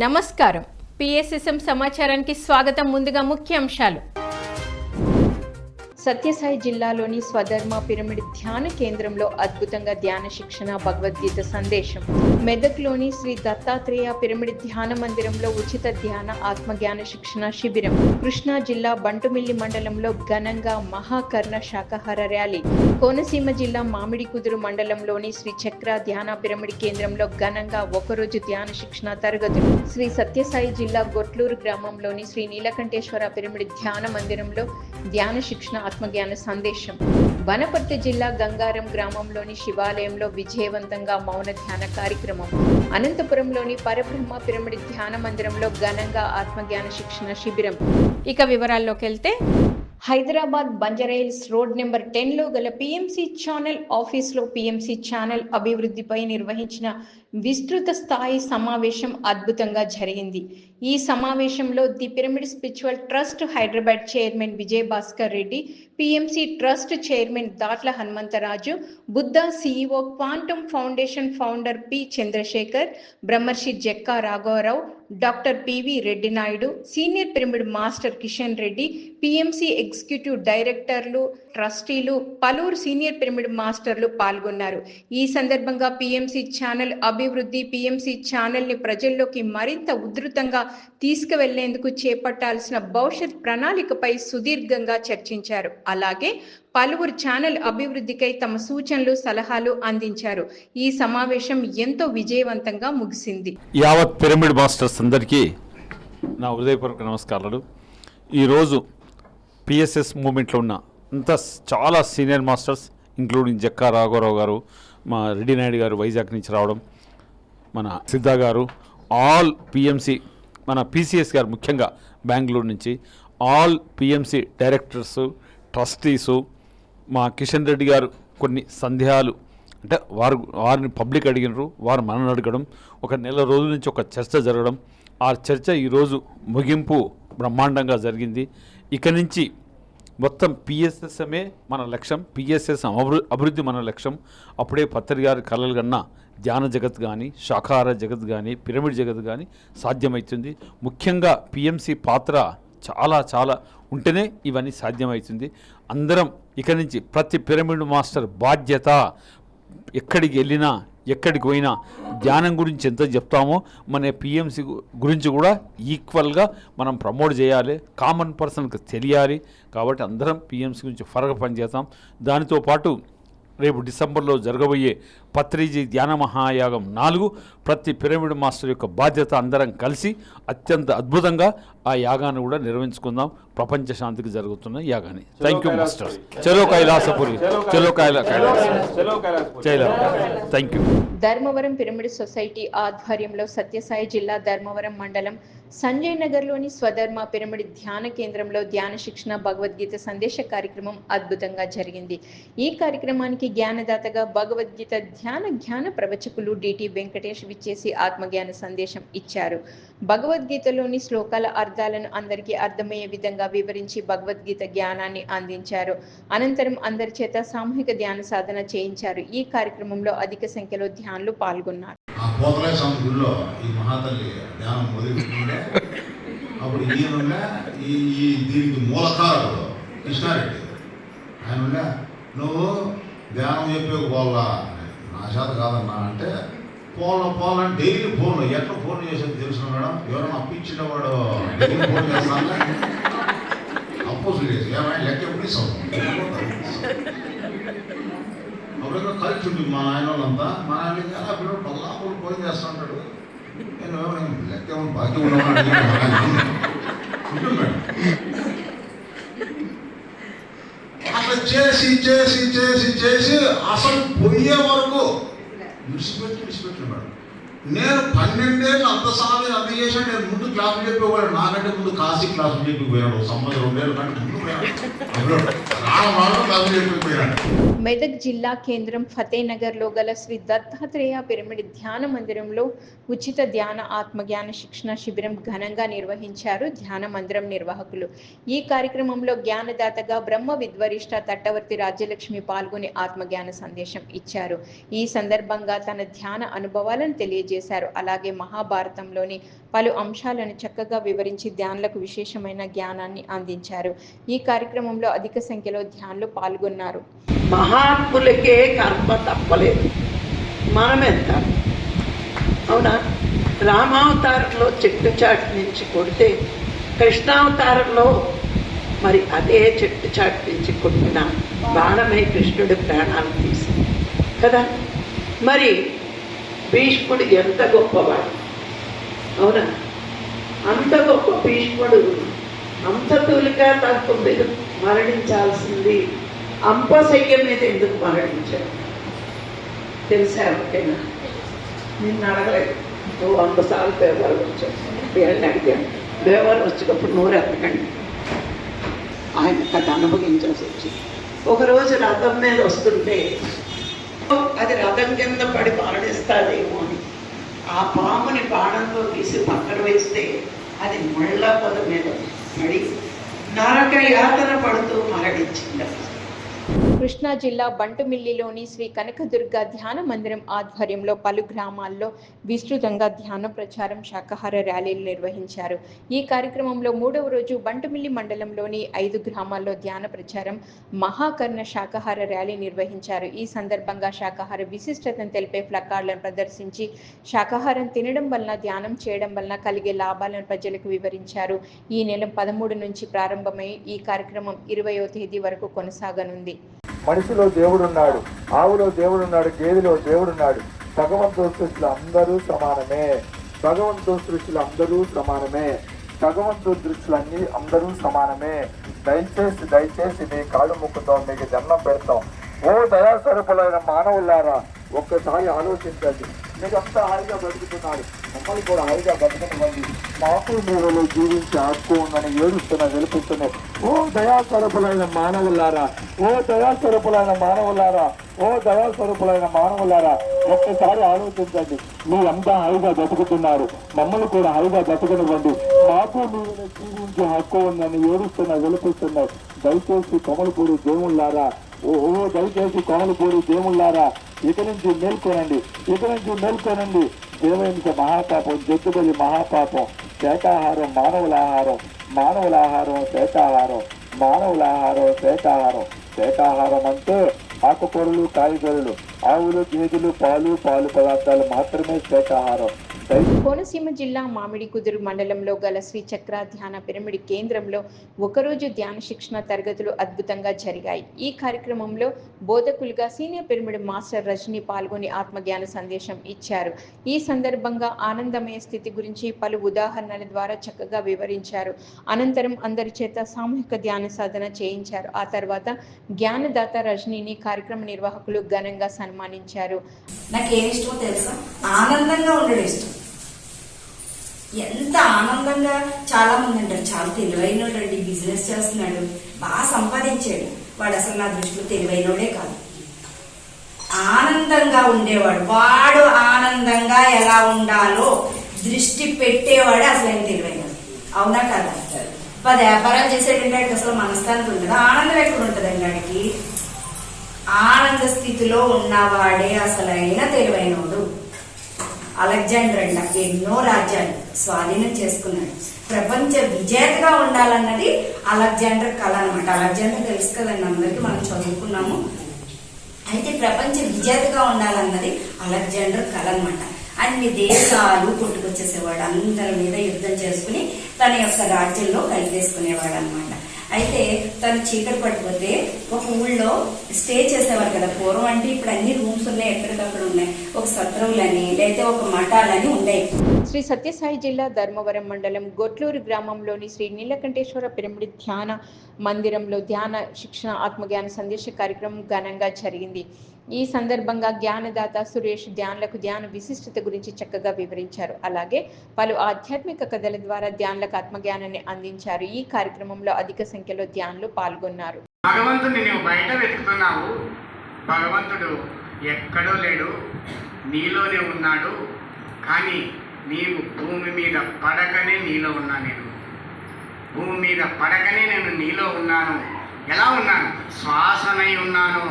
నమస్కారం. పిఎస్ఎస్ఎం సమాచారానికి స్వాగతం. ముందుగా ముఖ్యాంశాలు. సత్యసాయి జిల్లాలోని స్వధర్మ పిరమిడ్ ధ్యాన కేంద్రంలో అద్భుతంగా ధ్యాన శిక్షణ, భగవద్గీత సందేశం. మెదక్లోని శ్రీ దత్తాత్రేయ పిరమిడ్ ధ్యాన మందిరంలో ఉచిత ధ్యాన ఆత్మజ్ఞాన శిక్షణ శిబిరం. కృష్ణా జిల్లా బంటుమిల్లి మండలంలో ఘనంగా మహాకర్ణ శాకాహార ర్యాలీ. కోనసీమ జిల్లా మామిడికుదురు మండలంలోని శ్రీ చక్ర ధ్యాన పిరమిడ్ కేంద్రంలో ఘనంగా ఒకరోజు ధ్యాన శిక్షణ తరగతులు. శ్రీ సత్యసాయి జిల్లా గొట్లూరు గ్రామంలోని శ్రీ నీలకంఠేశ్వర పిరమిడ్ ధ్యాన మందిరంలో ధ్యాన శిక్షణ ఆత్మజ్ఞాన సందేశం. వనపర్తి జిల్లా గంగారం గ్రామంలోని శివాలయంలో విజయవంతంగా మౌన ధ్యాన కార్యక్రమం. అనంతపురంలోని పరబ్రహ్మ పిరమిడ్ ధ్యాన మందిరంలో ఘనంగా ఆత్మజ్ఞాన శిక్షణ శిబిరం. ఇక వివరాల్లోకి వెళ్తే, హైదరాబాద్ బంజారాహిల్స్ రోడ్ నెంబర్ 10లో గల పిఎంసి ఛానల్ ఆఫీస్లో పిఎంసి ఛానల్ అభివృద్ధిపై నిర్వహించిన విస్తృత స్థాయి సమావేశం అద్భుతంగా జరిగింది. ఈ సమావేశంలో the pyramid spiritual trust Hyderabad chairman Vijay Bhaskar Reddy, PMC trust chairman Datla Hanumantharaju, Buddha CEO quantum foundation founder P Chandrashekar, Brahmarshi Jakka రాఘవరావు, doctor PV Reddy Naidu, senior pyramid master Kishan Reddy, PMC executive డైరెక్టర్లు, ట్రస్టీలు, పలువురు సీనియర్ పిరమిడ్ మాస్టర్లు పాల్గొన్నారు. ఈ సందర్భంగా పిఎంసి ఛానల్ అభివృద్ధి, పిఎంసి ఛానల్ ని ప్రజల్లోకి మరింత ఉధృతంగా తీసుకువెళ్లేందుకు చేపట్టాల్సిన భవిష్యత్ ప్రణాళికపై సుదీర్ఘంగా చర్చించారు. అలాగే పలువురు ఛానల్ అభివృద్ధికై తమ సూచనలు, సలహాలు అందించారు. ఈ సమావేశం ఎంతో విజయవంతంగా ముగిసింది. యావత్ పిరమిడ్ మాస్టర్స్ అందరికీ నా హృదయపూర్వక నమస్కారాలు. ఈరోజు పిఎస్ఎస్ మూమెంట్లో ఉన్న అంతా చాలా సీనియర్ మాస్టర్స్, ఇంక్లూడింగ్ జక్కా రాఘవరావు గారు, మా రెడ్డి నాయుడు గారు వైజాగ్ నుంచి రావడం, మన సిద్ధా గారు, ఆల్ పిఎంసి, మన పిసిఎస్ గారు ముఖ్యంగా బెంగళూరు నుంచి, ఆల్ పిఎంసి డైరెక్టర్సు, ట్రస్టీసు, మా కిషన్ రెడ్డి గారు కొన్ని సందేహాలు అంటే వారిని పబ్లిక్ అడిగినారు, వారు మనల్ని అడగడం, ఒక నెల రోజుల నుంచి ఒక చర్చ జరగడం, ఆ చర్చ ఈరోజు ముగింపు బ్రహ్మాండంగా జరిగింది. ఇక నుంచి మొత్తం పిఎస్ఎస్ఎమే మన లక్ష్యం, పిఎస్ఎస్ అభివృద్ధి మన లక్ష్యం. అప్పుడే పత్రి గారి కళలు కన్నా ధ్యాన జగత్ కానీ, శాకాహార జగత్ కానీ, పిరమిడ్ జగత్ కానీ సాధ్యమవుతుంది. ముఖ్యంగా పిఎంసి పాత్ర చాలా చాలా ఉంటేనే ఇవన్నీ సాధ్యమవుతుంది. అందరం ఇక నుంచి ప్రతి పిరమిడ్ మాస్టర్ బాధ్యత, ఎక్కడికి వెళ్ళినా ఎక్కడికి పోయినా ధ్యానం గురించి ఎంత చెప్తామో మన పిఎంసి గురించి కూడా ఈక్వల్గా మనం ప్రమోట్ చేయాలి, కామన్ పర్సన్కి తెలియాలి. కాబట్టి అందరం పిఎంసి గురించి ఫరగా పనిచేస్తాం. దానితో పాటు రేపు డిసెంబర్లో జరగబోయే పత్రిజీ ధ్యాన మహాయాగం 4 ప్రతి పిరమిడ్ మాస్టర్ యొక్క బాధ్యత. అందరం కలిసి అత్యంత అద్భుతంగా ఆ యాగాన్ని కూడా నిర్వహించుకుందాం. ప్రపంచ శాంతికి జరుగుతున్న యాగాన్ని. Thank you master. చలో కైలాసపురి, చలో Kailasa, thank you. Dharmavaram pyramid society ఆధ్వర్యంలో సత్యసాయి జిల్లా ధర్మవరం మండలం సంజయ్ నగర్లోని స్వధర్మ పిరమిడ్ ధ్యాన కేంద్రంలో ధ్యాన శిక్షణ, భగవద్గీత సందేశ కార్యక్రమం అద్భుతంగా జరిగింది. ఈ కార్యక్రమానికి జ్ఞానదాతగా భగవద్గీత జ్ఞాన ప్రవచకులు డిటి వెంకటేష్ విచ్చేసి ఆత్మజ్ఞాన సందేశం ఇచ్చారు. భగవద్గీతలోని శ్లోకాల అర్థాలను అందరికీ అర్థమయ్యే విధంగా వివరించి భగవద్గీత జ్ఞానాన్ని అందించారు. అనంతరం అందరి చేత సామూహిక ధ్యాన సాధన చేయించారు. ఈ కార్యక్రమంలో అధిక సంఖ్యలో ధ్యానులు పాల్గొన్నారు. ఈ మహాతల్లి ధ్యానం మొదలుపెట్టిండే అప్పుడు ఈయనుండే ఈ దీనికి మూలకారుడు కృష్ణారెడ్డి ఆయన నువ్వు ధ్యానం చెప్పే పోలా, నా చేత కాదన్నా అంటే పోలని డైలీ ఫోన్ ఎట్లా ఫోన్ చేసేది తెలుసు మేడం, ఎవరైనా అప్పించిన వాడు డైలీ ఫోన్ చేస్తాను అప్పోజులు చేసి ఏమైనా లెక్క ఎప్పుడు ఇస్తాం. అప్పుడు కలిసి ఉంటుంది మా ఆయన వాళ్ళంతా, మా ఆయన అప్పుడు పల్లాపులు ఫోన్ చేస్తూ ఉంటాడు. నేను లెక్క ఏమైనా బాకీ ఉన్నాను మేడం. అట్లా చేసి చేసి చేసి చేసి అసలు పోయే వరకు విడిచిపెట్టిన మేడం. నేను 12 ఏళ్ళు అంత సాధన అంత చేశాను. నేను ముందు క్లాసులు చెప్పేవాడు, నాకంటే ముందు కాశీ క్లాసులు చెప్పిపోయాడు. సంవత్సరం 2 ఏళ్ళ కంటే ముందు క్లాసులు చెప్పిపోయాడు. మెదక్ జిల్లా కేంద్రం ఫతేనగర్లో గల శ్రీ దత్తాత్రేయ పిరమిడ్ ధ్యాన మందిరంలో ఉచిత ధ్యాన ఆత్మజ్ఞాన శిక్షణ శిబిరం ఘనంగా నిర్వహించారు ధ్యాన మందిరం నిర్వాహకులు. ఈ కార్యక్రమంలో జ్ఞానదాతగా బ్రహ్మ విద్వరిష్ట తట్టవర్తి రాజ్యలక్ష్మి పాల్గొని ఆత్మజ్ఞాన సందేశం ఇచ్చారు. ఈ సందర్భంగా తన ధ్యాన అనుభవాలను తెలియజేశారు. తెలియజేశారు. అలాగే మహాభారతంలోని పలు అంశాలను చక్కగా వివరించి ధ్యానులకు విశేషమైన జ్ఞానాన్ని అందించారు. ఈ కార్యక్రమంలో అధిక సంఖ్యలో ధ్యానులు పాల్గొన్నారు. మహాత్ములకే కర్మ తప్పలేదు, మనమెంత అవునా? రామావతారంలో చెట్టు చాటు నుంచి కొడితే కృష్ణావతారంలో మరి అదే చెట్టు చాటు నుంచి కొట్టిన బాణమే కృష్ణుడి ప్రాణాలు తీసింది కదా. మరి భీష్ముడు ఎంత గొప్పవాడు, అవునా? అంత గొప్ప భీష్ముడు అంత తూలిగా తనకు మీద మరణించాల్సింది అంపశయ్య మీద ఎందుకు మరణించాడు తెలుసా? ఓకేనా? నిన్ను అడగలేదు, నువ్వు 100 సార్లు దేవాలయం వచ్చావు, వీళ్ళని అడిగాను. దేవాలయం వచ్చినప్పుడు నోరు ఎత్తకండి, ఆయన కథ అనుభవించాల్సి వచ్చింది. ఒకరోజు రథం మీద వస్తుంటే అది రథం కింద పడి మరణిస్తాదేమో అని ఆ పాముని బాణంతో తీసి పక్కన వేస్తే అది ముళ్ళ పొద మీద పడి నరక యాతన పడుతూ మరణించింది. కృష్ణా జిల్లా బంటుమిల్లిలోని శ్రీ కనకదుర్గ ధ్యాన మందిరం ఆధ్వర్యంలో పలు గ్రామాల్లో విస్తృతంగా ధ్యాన ప్రచారం, శాకాహార ర్యాలీలు నిర్వహించారు. ఈ కార్యక్రమంలో 3వ రోజు బంటుమిల్లి మండలంలోని 5 గ్రామాల్లో ధ్యాన ప్రచారం, మహాకర్ణ శాకాహార ర్యాలీ నిర్వహించారు. ఈ సందర్భంగా శాకాహార విశిష్టతను తెలిపే ప్లకార్డులను ప్రదర్శించి శాకాహారం తినడం వలన, ధ్యానం చేయడం వలన కలిగే లాభాలను ప్రజలకు వివరించారు. ఈ నెల 13 నుంచి ప్రారంభమై ఈ కార్యక్రమం 20వ తేదీ వరకు కొనసాగనుంది. మనిషిలో దేవుడున్నాడు, ఆవులో దేవుడున్నాడు, గేదెలో దేవుడున్నాడు. భగవంతుడి సృష్టిలో అందరూ సమానమే. భగవంతుడి సృష్టిలో అందరూ సమానమే. భగవంతుడి దృష్టిలన్నీ అందరూ సమానమే. దయచేసి మీ కాళ్ళు ముక్కుతాం, మీకు దండం పెడతాం. ఓ దయాస్వరూపులైన మానవులారా, ఒక్కసారి ఆలోచించండి. మీరంతా హాయిగా బతుకుతున్నారు, మమ్మల్ని కూడా హాయిగా బతకనివ్వండి. మాకు మీరు జీవించే హక్కు ఉందని వెలుపుతున్నాయి. ఓ దయాస్వరూపులైన మానవులారా, ఓ దయాస్వరూపులైన మానవులారా, ఓ దయాస్వరూపులైన మానవులారా, ఒక్కసారి ఆలోచించండి. మీరంతా హాయిగా బతుకుతున్నారు, మమ్మల్ని కూడా హాయిగా బతకనివ్వండి. మాకు మీరు జీవించే హక్కు ఉందని వెలుపుతున్నాయి. దయచేసి కొమలపూడి దేవుళ్ళారా, ఓ దయచేసి కొమలపూడి దేవుళ్ళారా, ఇక నుంచి మేల్కొనండి. దేవైనిక మహాపాపం, జగ్గుబలి మహాపాపం. శాకాహారం మానవుల ఆహారం, మానవుల ఆహారం శాకాహారం, మానవుల ఆహారం శాకాహారం. శాకాహారం అంటే ఆకుకూరలు, కాయగూరలు, ఆవులు, గేదెలు, పాలు పదార్థాలు మాత్రమే శాకాహారం. కోనసీమ జిల్లా మామిడికుదురు మండలంలో గల శ్రీ చక్ర ధ్యాన పిరమిడ్ కేంద్రంలో ఒకరోజు ధ్యాన శిక్షణ తరగతులు అద్భుతంగా జరిగాయి. ఈ కార్యక్రమంలో బోధకులుగా సీనియర్ పిరమిడ్ మాస్టర్ రజని పాల్గొని ఆత్మజ్ఞాన సందేశం ఇచ్చారు. ఈ సందర్భంగా ఆనందమయ స్థితి గురించి పలు ఉదాహరణల ద్వారా చక్కగా వివరించారు. అనంతరం అందరి చేత సామూహిక ధ్యాన సాధన చేయించారు. ఆ తర్వాత జ్ఞానదాత రజనీని కార్యక్రమ నిర్వాహకులు ఘనంగా సన్మానించారు. నాకు ఏమి ఇష్టమో తెలుసా? ఆనందంగా ఉండడం ఇష్టం. ఎంత ఆనందంగా, చాలా మంది అంటారు చాలా తెలివైనోడండి, బిజినెస్ చేస్తున్నాడు, బాగా సంపాదించాడు, వాడు అసలు నా దృష్టిలో తెలివైనోడే కాదు. ఆనందంగా ఉండేవాడు, వాడు ఆనందంగా ఎలా ఉండాలో దృష్టి పెట్టేవాడే అసలు ఆయన తెలివైనడు. అవునా కదా? 10 వ్యాపారాలు చేసేటంటే అసలు మనస్థానం ఉండదు, ఆనందం ఎక్కడ ఉంటుందండి వాడికి? ఆనంద స్థితిలో ఉన్నవాడే అసలైన తెలివైనోడు. అలెగ్జాండర్ అంట ఎన్నో రాజ్యాలు స్వాధీనం చేసుకున్నాడు. ప్రపంచ విజేతగా ఉండాలన్నది అలెగ్జాండర్ కళ అనమాట. అలెగ్జాండర్ తెలుసు కదండి, అందరికీ మనం చదువుకున్నాము. అయితే ప్రపంచ విజేతగా ఉండాలన్నది అలెగ్జాండర్ కళ అనమాట. అన్ని దేశాలు కొట్టుకొచ్చేసేవాడు, అందరి మీద యుద్ధం చేసుకుని తన యొక్క రాజ్యంలో కలిపేసుకునేవాడు అనమాట. అయితే తను చీకటి పడిపోతే ఒక ఊళ్ళో స్టే చేసేవారు కదా. పూర్వం అంటే ఇప్పుడు అన్ని రూమ్స్ ఉన్నాయి, ఎక్కడికక్కడ ఉన్నాయి. ఒక సత్రవులని లేదా ఒక మఠాలని ఉండేవి. శ్రీ సత్యసాయి జిల్లా ధర్మవరం మండలం గొట్లూరు గ్రామంలోని శ్రీ నీలకంఠేశ్వర పిరమిడ్ ధ్యాన మందిరంలో ధ్యాన శిక్షణ ఆత్మజ్ఞాన సందేశ కార్యక్రమం ఘనంగా జరిగింది. ఈ సందర్భంగా జ్ఞానదాత సురేష్ ధ్యానులకు ధ్యాన విశిష్టత గురించి చక్కగా వివరించారు. అలాగే పలు ఆధ్యాత్మిక కథల ద్వారా ధ్యానులకు ఆత్మజ్ఞానాన్ని అందించారు. ఈ కార్యక్రమంలో అధిక సంఖ్యలో ధ్యానులు పాల్గొన్నారు. భగవంతుడిని నువ్వు బయట వెతుకుతున్నావు, భగవంతుడు ఎక్కడో లేడు, నీలోనే ఉన్నాడు. కానీ నీవు భూమి మీద పడకనే నీలో ఉన్నా. నేను భూమి మీద పడకనే నేను నీలో ఉన్నాను. ఎలా ఉన్నాను? శ్వాసనై ఉన్నాను.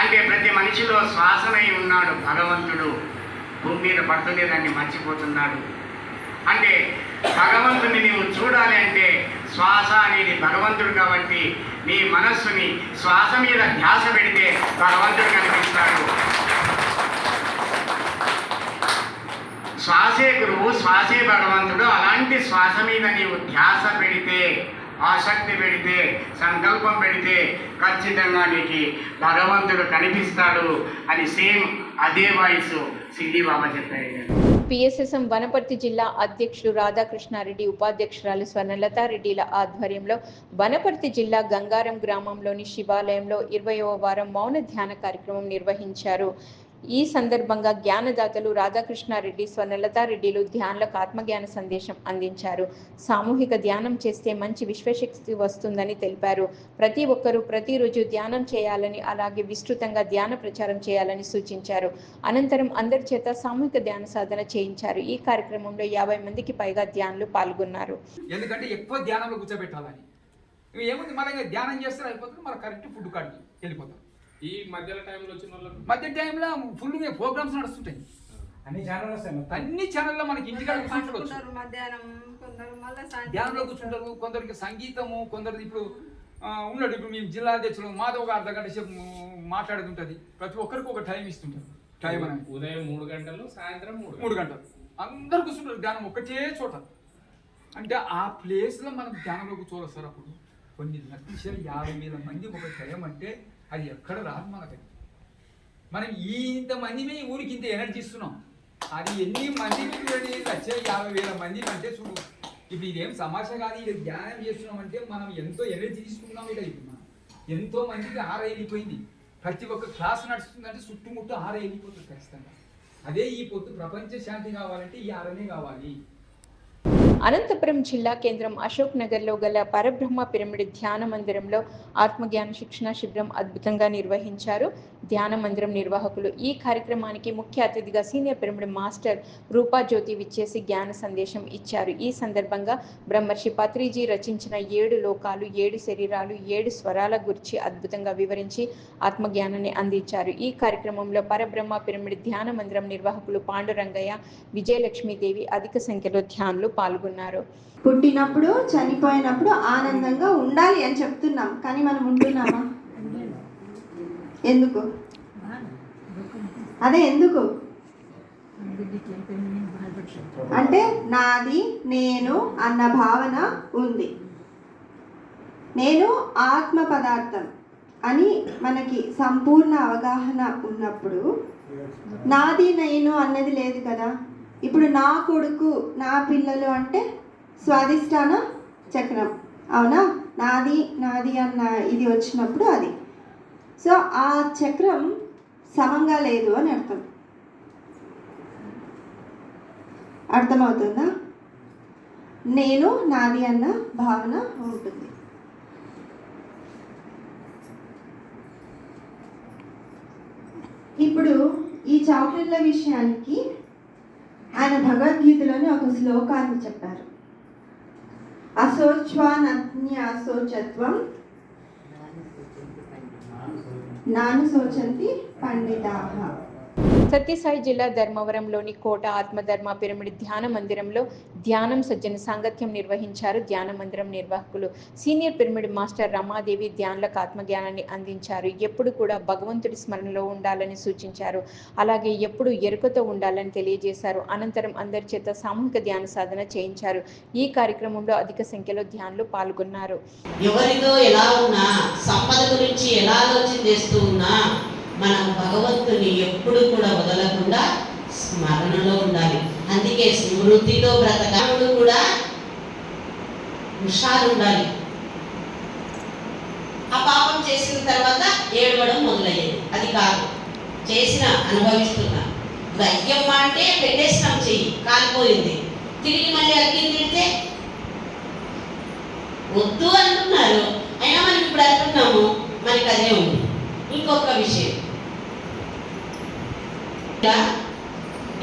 అంటే ప్రతి మనిషిలో శ్వాసనై ఉన్నాడు భగవంతుడు. భూమి మీద పడుతుండే దాన్ని మర్చిపోతున్నాడు. అంటే భగవంతుని నీవు చూడాలి అంటే శ్వాస అనేది భగవంతుడు కాబట్టి నీ మనస్సుని శ్వాస మీద ధ్యాస పెడితే భగవంతుడు కనిపిస్తాడు. శ్వాసే గురువు, శ్వాసే భగవంతుడు. అలాంటి శ్వాస మీద నీవు ధ్యాస పెడితే, ఆసక్తి పెడితే, సంకల్పం పెడితే ఖచ్చితంగా నీకు భగవంతుడు కనిపిస్తాడు అని సేమ్ అదే వాయిస్ సిద్ధి బాబా చెప్పారు. పిఎస్ఎస్ఎం వనపర్తి జిల్లా అధ్యక్షుడు రాధాకృష్ణారెడ్డి, ఉపాధ్యక్షురాలు స్వర్ణలతారెడ్డిల ఆధ్వర్యంలో వనపర్తి జిల్లా గంగారం గ్రామంలోని శివాలయంలో 20వ వారం మౌన ధ్యాన కార్యక్రమం నిర్వహించారు. ఈ సందర్భంగా జ్ఞానదాతలు రాధాకృష్ణారెడ్డి, స్వర్ణలతారెడ్డిలు ధ్యానులకు ఆత్మజ్ఞాన సందేశం అందించారు. సామూహిక ధ్యానం చేస్తే మంచి విశ్వశక్తి వస్తుందని తెలిపారు. ప్రతి ఒక్కరూ ప్రతిరోజు ధ్యానం చేయాలని, అలాగే విస్తృతంగా ధ్యాన ప్రచారం చేయాలని సూచించారు. అనంతరం అందరి చేత సామూహిక ధ్యాన సాధన చేయించారు. ఈ కార్యక్రమంలో 50 మందికి పైగా ధ్యానులు పాల్గొన్నారు. ఎందుకంటే ఎక్కువ ధ్యానంలో కూర్చోబెట్టాలని ఏముంది, మళ్ళీ ధ్యానం చేస్తే అయిపోతుంది, మన కరెక్ట్ ఫుడ్ కాడికి వెళ్ళిపోతాం. ఈ మధ్యలో టైంలో వచ్చిన వాళ్ళకి మధ్య టైంలో ఫుల్గా ప్రోగ్రామ్స్ నడుస్తుంటాయి. అన్ని ఛానల్ వస్తాయి. అన్ని ఛానల్లో మనకి ఇంటికాడ కూర్చుంటారు, ధ్యానంలో కూర్చుంటారు. కొందరికి సంగీతము, కొందరికి ఇప్పుడు ఉన్నాడు. ఇప్పుడు మేము జిల్లా అధ్యక్షులు మాతో ఒక అర్ధగంట సేపు మాట్లాడేది ఉంటుంది. ప్రతి ఒక్కరికి ఒక టైం ఇస్తుంటారు. టైం అని ఉదయం 3 గంటలు, సాయంత్రం 3 గంటలు అందరు కూర్చుంటారు ధ్యానం ఒకటే చోట. అంటే ఆ ప్లేస్లో మనం ధ్యానంలో కూర్చోవాలి సార్. అప్పుడు కొన్ని లక్షల 50,000 మంది ఒక టైం అంటే అది ఎక్కడ రాదు మనకి. మనం ఇంతమంది ఊరికి ఇంత ఎనర్జీ ఇస్తున్నాం. అది ఎన్ని మంది వచ్చే 50,000 మంది అంటే చూడు. ఇప్పుడు ఇదేం సమస్య కాదు. ఇది ధ్యానం చేస్తున్నాం అంటే మనం ఎంతో ఎనర్జీ తీసుకున్నాం. ఇక ఇప్పుడు మనం ఎంతో మందికి ఆరైపోయింది. ప్రతి ఒక్క క్లాస్ నడుస్తుందంటే చుట్టుముట్టు ఆరైపోతుంది ఖచ్చితంగా. అదే ఈ పొద్దు ప్రపంచ శాంతి కావాలంటే ఈ ఆరనే కావాలి. అనంతపురం జిల్లా కేంద్రం అశోక్ నగర్లో గల పరబ్రహ్మ పిరమిడ్ ధ్యాన మందిరంలో ఆత్మజ్ఞాన శిక్షణ శిబిరం అద్భుతంగా నిర్వహించారు ధ్యాన మందిరం నిర్వాహకులు. ఈ కార్యక్రమానికి ముఖ్య అతిథిగా సీనియర్ పిరమిడ్ మాస్టర్ రూపాజ్యోతి విచ్చేసి జ్ఞాన సందేశం ఇచ్చారు. ఈ సందర్భంగా బ్రహ్మర్షి పత్రిజీ రచించిన 7 లోకాలు, 7 శరీరాలు, 7 స్వరాల గురించి అద్భుతంగా వివరించి ఆత్మజ్ఞానాన్ని అందించారు. ఈ కార్యక్రమంలో పరబ్రహ్మ పిరమిడ్ ధ్యాన మందిరం నిర్వాహకులు పాండురంగయ్య, విజయలక్ష్మీదేవి అధిక సంఖ్యలో ధ్యానులు పాల్గొన్నారు. పుట్టినప్పుడు చనిపోయినప్పుడు ఆనందంగా ఉండాలి అని చెప్తున్నాం, కానీ మనం ఉంటున్నామా? ఎందుకు? అదే ఎందుకు అంటే నాది, నేను అన్న భావన ఉంది. నేను ఆత్మ పదార్థం అని మనకి సంపూర్ణ అవగాహన ఉన్నప్పుడు నాది నేను అన్నది లేదు కదా. ఇప్పుడు నా కొడుకు, నా పిల్లలు అంటే స్వాదిష్టాన చక్రం, అవునా? నాది నాది అన్న ఇది వచ్చినప్పుడు అది. సో ఆ చక్రం సమంగా లేదు అని అర్థమవుతుందా? నేను నాది అన్న భావన ఉంటుంది. ఇప్పుడు ఈ చాక్లెట్ల విషయానికి ఆయన భగవద్గీతలోని ఒక శ్లోకాన్ని చెప్పారు. అశోచ్వానన్య అశోచత్వం నాను శోచంతి పండితాః. సత్యసాయి జిల్లా ధర్మవరంలోని కోట ఆత్మధర్మ పిరమిడ్ ధ్యాన మందిరంలో ధ్యానం సజ్జన సాంగత్యం నిర్వహించారు ధ్యాన మందిరం నిర్వాహకులు. సీనియర్ పిరమిడ్ మాస్టర్ రమాదేవి ధ్యానులకు ఆత్మజ్ఞానాన్ని అందించారు. ఎప్పుడు కూడా భగవంతుడి స్మరణలో ఉండాలని సూచించారు. అలాగే ఎప్పుడు ఎరుకతో ఉండాలని తెలియజేశారు. అనంతరం అందరి చేత సామూహిక ధ్యాన సాధన చేయించారు. ఈ కార్యక్రమంలో అధిక సంఖ్యలో ధ్యానులు పాల్గొన్నారు. ఎవరితో ఎలా ఉన్నా, సంపద గురించి ఎలా ఆలోచన చేస్తూ ఉన్నా, మనం భగవంతుని ఎప్పుడు కూడా వదలకుండా స్మరణలో ఉండాలి. అందుకే స్మృతితో బ్రతకాడు కూడా హుషారు ఉండాలి. ఆ పాపం చేసిన తర్వాత ఏడవడం మొదలయ్యేది. అది కాదు, చేసిన అనుభవిస్తున్నా. అయ్యమ్మ అంటే పెట్టేసినాం, చెయ్యి కాలిపోయింది, తిరిగి మళ్ళీ అగ్గిని తిడితే వద్దు అంటున్నారు. అయినా మనం ఇప్పుడు అంటున్నాము, మనకి అదే ఉంది. ఇంకొక విషయం,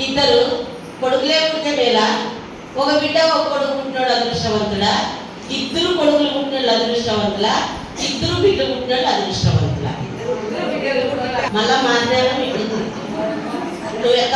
ఇద్దరు కొడుకులే పుట్టిన వేళ ఒక బిడ్డ ఒక కొడుకు పుట్టినాడు అదృష్టవంతుడా, ఇద్దరు కొడుకులు పుట్టినాడు అదృష్టవంతులా, ఇద్దరు బిడ్డలు పుట్టినాడు అదృష్టవంతులా. మళ్ళా మాట్లాడడం ఇప్పుడు నువ్వు ఎంత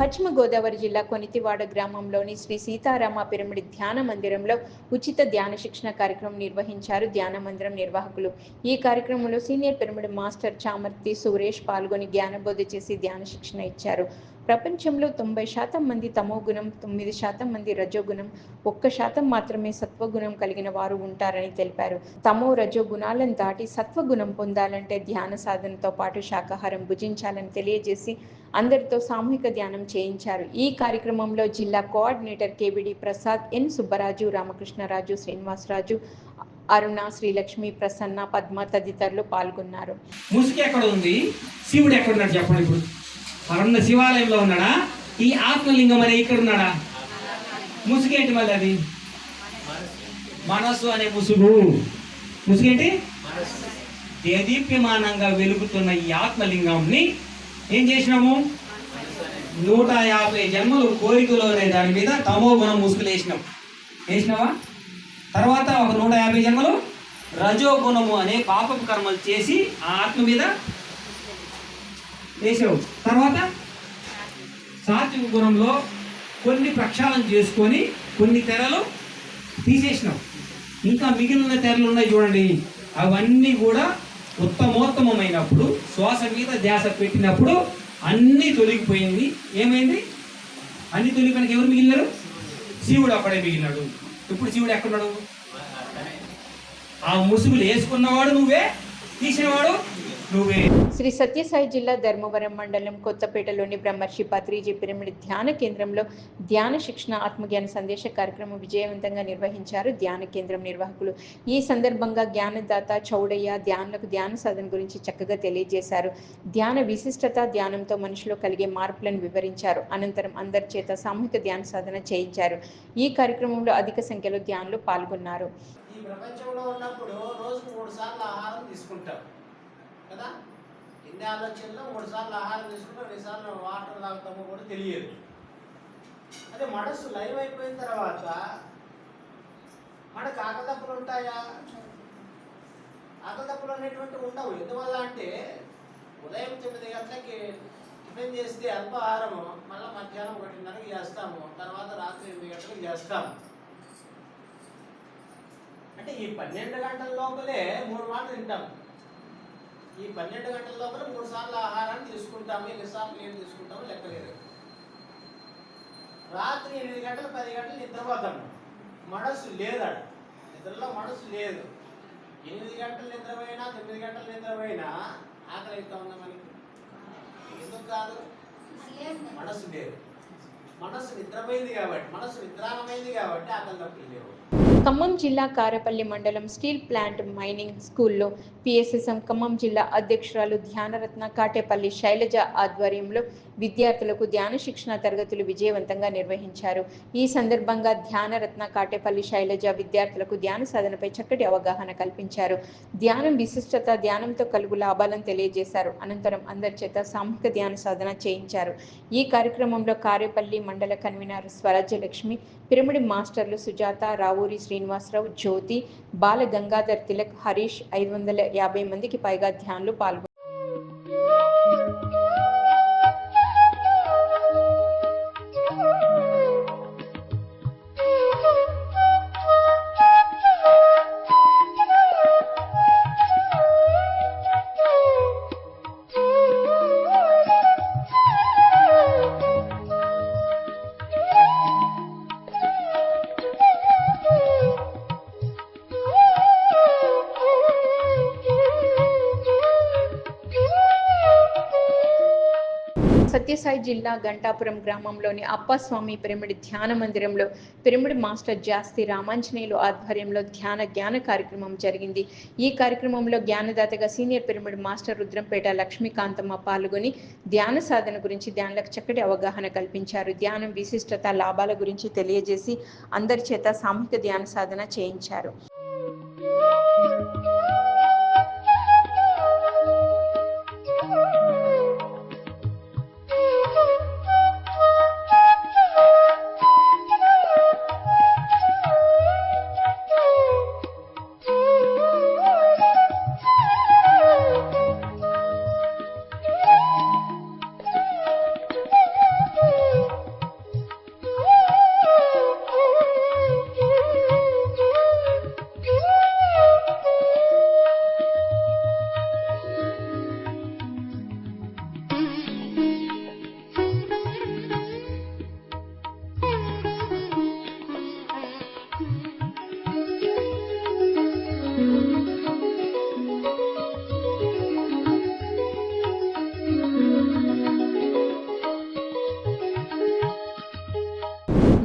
పశ్చిమ గోదావరి జిల్లా కొనితివాడ గ్రామంలోని శ్రీ సీతారామ పిరమిడ్ ధ్యాన మందిరంలో ఉచిత ధ్యాన శిక్షణ కార్యక్రమం నిర్వహించారు ధ్యాన మందిరం నిర్వాహకులు. ఈ కార్యక్రమంలో senior pyramid master Chamarthi Suresh పాల్గొని జ్ఞానబోధ చేసి ధ్యాన శిక్షణ ఇచ్చారు. ప్రపంచంలో 90% మంది తమోగుణం, 9% మంది రజోగుణం, 1% మాత్రమే సత్వగుణం కలిగిన వారు ఉంటారని తెలిపారు. తమో రజో గుణాలను దాటి సత్వగుణం పొందాలంటే ధ్యాన సాధనతో పాటు శాకాహారం భుజించాలని తెలియజేసి అందరితో సామూహిక ధ్యానం చేయించారు. ఈ కార్యక్రమంలో జిల్లా కోఆర్డినేటర్ కేబిడి ప్రసాద్, ఎన్ సుబ్బరాజు, రామకృష్ణరాజు, శ్రీనివాసరాజు, అరుణ, శ్రీలక్ష్మి, ప్రసన్న, పద్మ తదితరులు పాల్గొన్నారు. ముసుగు ఎక్కడ ఉంది, శివుడు ఎక్కడున్నాడు చెప్పండి. ఇప్పుడు అరుణ శివాలయంలో ఉన్నాడా, ఈ ఆత్మలింగం అనే ఇక్కడ ఉన్నాడా? ముసుగు ఏంటి మళ్ళీ? అది మనస్సు అనే ముసుగు. ముసుగేంటి? దేదీప్యమానంగా వెలుగుతున్న ఈ ఆత్మలింగంని ఏం చేసినాము? 150 జన్మలు కోరికలు అనే దాని మీద తమో గుణం ముసుగులు వేసినావా? తర్వాత ఒక 150 జన్మలు రజోగుణము అనే పాపపు కర్మలు చేసి ఆ ఆత్మ మీద వేసావు. తర్వాత సాత్విక గుణంలో కొన్ని ప్రక్షాళన చేసుకొని కొన్ని తెరలు తీసేసినావు. ఇంకా మిగిలిన తెరలు ఉన్నాయి చూడండి, అవన్నీ కూడా ఉత్తమోత్తమైనప్పుడు శ్వాస మీద ధ్యాస పెట్టినప్పుడు అన్నీ తొలగిపోయింది. ఏమైంది? అన్ని తొలగిపోయినాక ఎవరు మిగిలినారు? శివుడు అక్కడే మిగిలినాడు. ఇప్పుడు శివుడు ఎక్కడున్నాడు? ఆ ముసుగులు వేసుకున్నవాడు నువ్వే, తీసినవాడు నువ్వే. శ్రీ సత్యసాయి జిల్లా ధర్మవరం మండలం కొత్తపేటలోని బ్రహ్మర్షి పత్రిజీ పిరమిడ్ ధ్యాన కేంద్రంలో ధ్యాన శిక్షణ ఆత్మజ్ఞాన సందేశ కార్యక్రమం విజయవంతంగా నిర్వహించారు ధ్యాన కేంద్రం నిర్వాహకులు. ఈ సందర్భంగా జ్ఞానదాత చౌడయ్య ధ్యానులకు ధ్యాన సాధన గురించి చక్కగా తెలియజేశారు. ధ్యాన విశిష్టత, ధ్యానంతో మనిషిలో కలిగే మార్పులను వివరించారు. అనంతరం అందరి చేత సామూహిక ధ్యాన సాధన చేయించారు. ఈ కార్యక్రమంలో అధిక సంఖ్యలో ధ్యానులు పాల్గొన్నారు. ఈ ప్రపంచంలో ఉన్నప్పుడు రోజుకు 3 సార్లు ఆహారం తీసుకుంటాం కదా. ఇన్ని ఆలోచనలో 3 సార్లు ఆహారం తీసుకుంటాం, 2 సార్లు వాటర్ తాగుతామో కూడా తెలియదు. అదే మనసు లైవ్ అయిపోయిన తర్వాత మనకు ఆకలిదప్పులు ఉంటాయా? ఆకలిదప్పులు అనేటువంటివి ఉండవు. ఎందువల్ల అంటే ఉదయం 9 గంటలకి టిఫిన్ చేస్తే అల్పాహారము, మళ్ళీ మధ్యాహ్నం 1:30కి చేస్తాము, తర్వాత రాత్రి 8 గంటలకు చేస్తాము. అంటే ఈ 12 గంటల లోపలే 3 మాటలు తింటాము. ఈ 12 గంటల లోపల 3 సార్లు ఆహారాన్ని తీసుకుంటాము. ఎన్నిసార్లు నీళ్ళు తీసుకుంటాము లెక్కలేదు. రాత్రి 8 గంటలు 10 గంటలు నిద్రపోతాము. మనసు లేదా, నిద్రలో మనసు లేదు. 8 గంటలు నిద్రపోయినా 9 గంటలు నిద్రపోయినా ఆకలి అవుతా ఉందా మనకి? ఎందుకు కాదు? మనసు లేదు. మనసు నిద్రపోయింది కాబట్టి, మనసు నిద్రాణమైంది కాబట్టి ఆకలి తప్పులు లేవు. ఖమ్మం జిల్లా కారపల్లి మండలం స్టీల్ ప్లాంట్ మైనింగ్ స్కూల్లో పిఎస్ఎస్ఎం ఖమ్మం జిల్లా అధ్యక్షురాలు ధ్యానరత్న కాటేపల్లి శైలజ ఆధ్వర్యంలో విద్యార్థులకు ధ్యాన శిక్షణ తరగతులు విజయవంతంగా నిర్వహించారు. ఈ సందర్భంగా ధ్యానరత్న కాటేపల్లి శైలజ విద్యార్థులకు ధ్యాన సాధనపై చక్కటి అవగాహన కల్పించారు. ధ్యానం విశిష్టత, ధ్యానంతో కలుగు లాభాలను తెలియజేశారు. అనంతరం అందరి చేత సామూహిక ధ్యాన సాధన చేయించారు. ఈ కార్యక్రమంలో కారేపల్లి మండల కన్వీనర్ స్వరాజ్యలక్ష్మి, పిరమిడ్ మాస్టర్లు సుజాత, రావూరి శ్రీనివాసరావు, జ్యోతి, బాల గంగాధర్ తిలక్, హరీష్, 550 మందికి పైగా ధ్యానులు పాల్గొన్నారు. సత్యసాయి జిల్లా గంటాపురం గ్రామంలోని అప్పస్వామి పిరమిడ్ ధ్యాన మందిరంలో పిరమిడ్ మాస్టర్ జాస్తి రామాంజనేయులు ఆధ్వర్యంలో జ్ఞాన కార్యక్రమం జరిగింది. ఈ కార్యక్రమంలో జ్ఞానదాతగా senior pyramid master Rudrampeta Lakshmikanthamma పాల్గొని ధ్యాన సాధన గురించి ధ్యానులకు చక్కటి అవగాహన కల్పించారు. ధ్యానం విశిష్టత, లాభాల గురించి తెలియజేసి అందరి చేత సామూహిక ధ్యాన సాధన చేయించారు.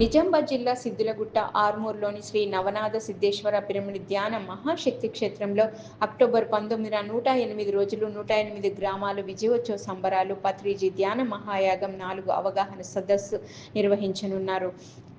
నిజామాబాద్ జిల్లా సిద్దులగుట్ట ఆర్మూర్లోని శ్రీ నవనాథ సిద్ధేశ్వర పిరమిడ్ ధ్యాన మహాశక్తి క్షేత్రంలో అక్టోబర్ 19న 108 రోజులు 108 గ్రామాలు విజయోత్సవ సంబరాలు పత్రిజీ ధ్యాన మహాయాగం 4 అవగాహన సదస్సు నిర్వహించనున్నారు.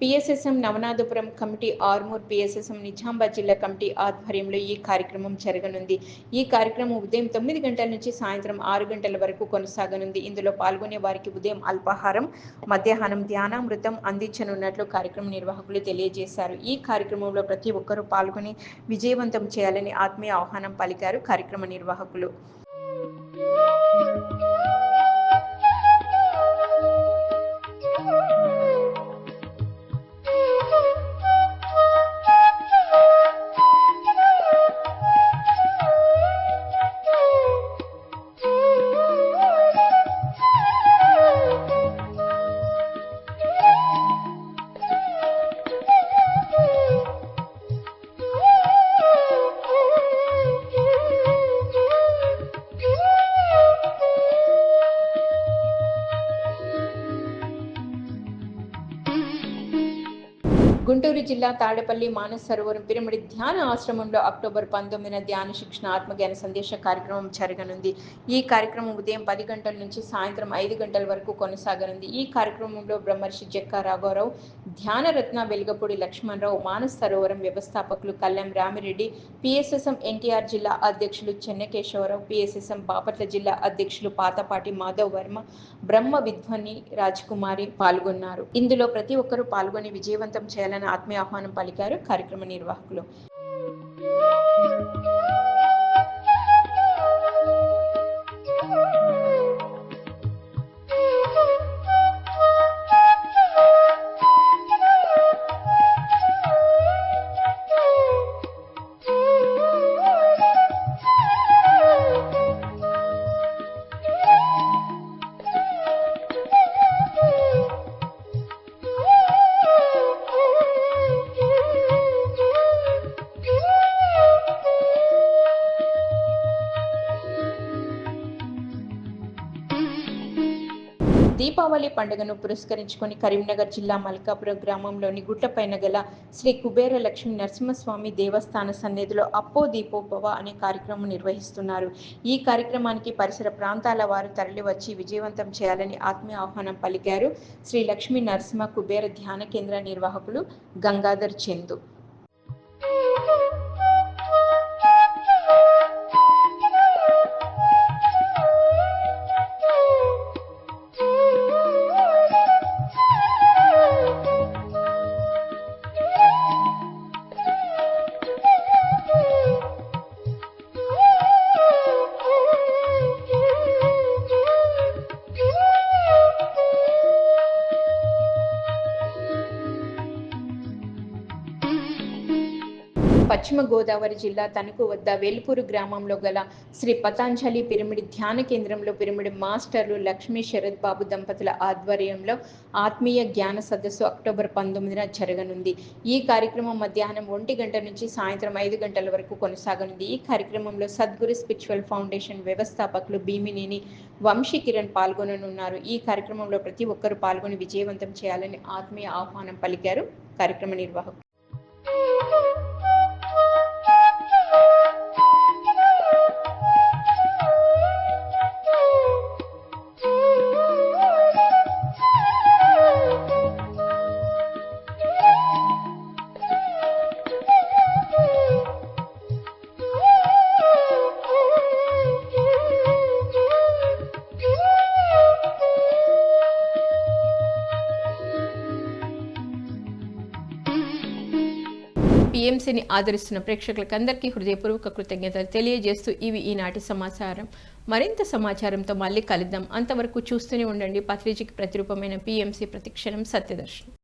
PSSM Navanathapuram committee, Armoor PSSM Nizamabad జిల్లా కమిటీ ఆధ్వర్యంలో ఈ కార్యక్రమం జరగనుంది. ఈ కార్యక్రమం ఉదయం 9 గంటల నుంచి సాయంత్రం 6 గంటల వరకు కొనసాగనుంది. ఇందులో పాల్గొనే వారికి ఉదయం అల్పాహారం, మధ్యాహ్నం ధ్యానామృతం అందించనున్నట్లు కార్యక్రమ నిర్వాహకులు తెలియజేశారు. ఈ కార్యక్రమంలో ప్రతి ఒక్కరూ పాల్గొని విజయవంతం చేయాలని ఆత్మీయ ఆహ్వానం పలికారు కార్యక్రమ నిర్వాహకులు. గుంటూరు జిల్లా తాడేపల్లి మానస సరోవరం పిరమిడ్ ధ్యాన ఆశ్రమంలో అక్టోబర్ 19న ధ్యాన శిక్షణ ఆత్మజ్ఞాన సందేశ కార్యక్రమం జరగనుంది. ఈ కార్యక్రమం ఉదయం 10 గంటల నుంచి సాయంత్రం 5 గంటల వరకు కొనసాగనుంది. ఈ కార్యక్రమంలో బ్రహ్మర్షి జక్కా రాఘవరావు, ధ్యానరత్న వెలుగపూడి లక్ష్మణరావు, మానస సరోవరం వ్యవస్థాపకులు కళ్యాణ్ రామిరెడ్డి, పిఎస్ఎస్ఎం ఎన్టీఆర్ జిల్లా అధ్యక్షులు చెన్నకేశవరావు, పిఎస్ఎస్ఎం బాపట్ల జిల్లా అధ్యక్షులు పాతపాటి మాధవ్ వర్మ, బ్రహ్మ విద్వాని రాజకుమారి పాల్గొన్నారు. ఇందులో ప్రతి ఒక్కరూ పాల్గొని విజయవంతం చేయాలని ఆత్మీయ ఆహ్వానం పలికారు కార్యక్రమ నిర్వాహకులు. దీపావళి పండుగను పురస్కరించుకొని కరీంనగర్ జిల్లా మల్కాపురం గ్రామంలోని గుట్టపైన గల శ్రీ కుబేర లక్ష్మీ నరసింహస్వామి దేవస్థాన సన్నిధిలో అప్పో దీపోభవ అనే కార్యక్రమం నిర్వహిస్తున్నారు. ఈ కార్యక్రమానికి పరిసర ప్రాంతాల వారు తరలివచ్చి విజయవంతం చేయాలని ఆత్మీయ ఆహ్వానం పలికారు శ్రీ లక్ష్మీ నరసింహ కుబేర ధ్యాన కేంద్ర నిర్వాహకులు గంగాధర్ చందు. పశ్చిమ గోదావరి జిల్లా తణుకు వద్ద వేల్పూరు గ్రామంలో గల శ్రీ పతాంజలి పిరమిడ్ ధ్యాన కేంద్రంలో పిరమిడ్ మాస్టర్లు లక్ష్మీ శరత్ బాబు దంపతుల ఆధ్వర్యంలో ఆత్మీయ జ్ఞాన సదస్సు అక్టోబర్ 19న జరగనుంది. ఈ కార్యక్రమం మధ్యాహ్నం 1 గంట నుంచి సాయంత్రం 5 గంటల వరకు కొనసాగనుంది. ఈ కార్యక్రమంలో సద్గురు స్పిరిచువల్ ఫౌండేషన్ వ్యవస్థాపకులు భీమినేని వంశీ కిరణ్ పాల్గొననున్నారు. ఈ కార్యక్రమంలో ప్రతి ఒక్కరూ పాల్గొని విజయవంతం చేయాలని ఆత్మీయ ఆహ్వానం పలికారు కార్యక్రమ నిర్వాహకులు. పిఎంసిని ఆదరిస్తున్న ప్రేక్షకులకందరికీ హృదయపూర్వక కృతజ్ఞతలు తెలియజేస్తూ ఇవి ఈనాటి సమాచారం. మరింత సమాచారంతో మళ్ళీ కలుద్దాం. అంతవరకు చూస్తూనే ఉండండి పత్రిజీకి ప్రతిరూపమైన పిఎంసి ప్రతిక్షణం సత్యదర్శనం.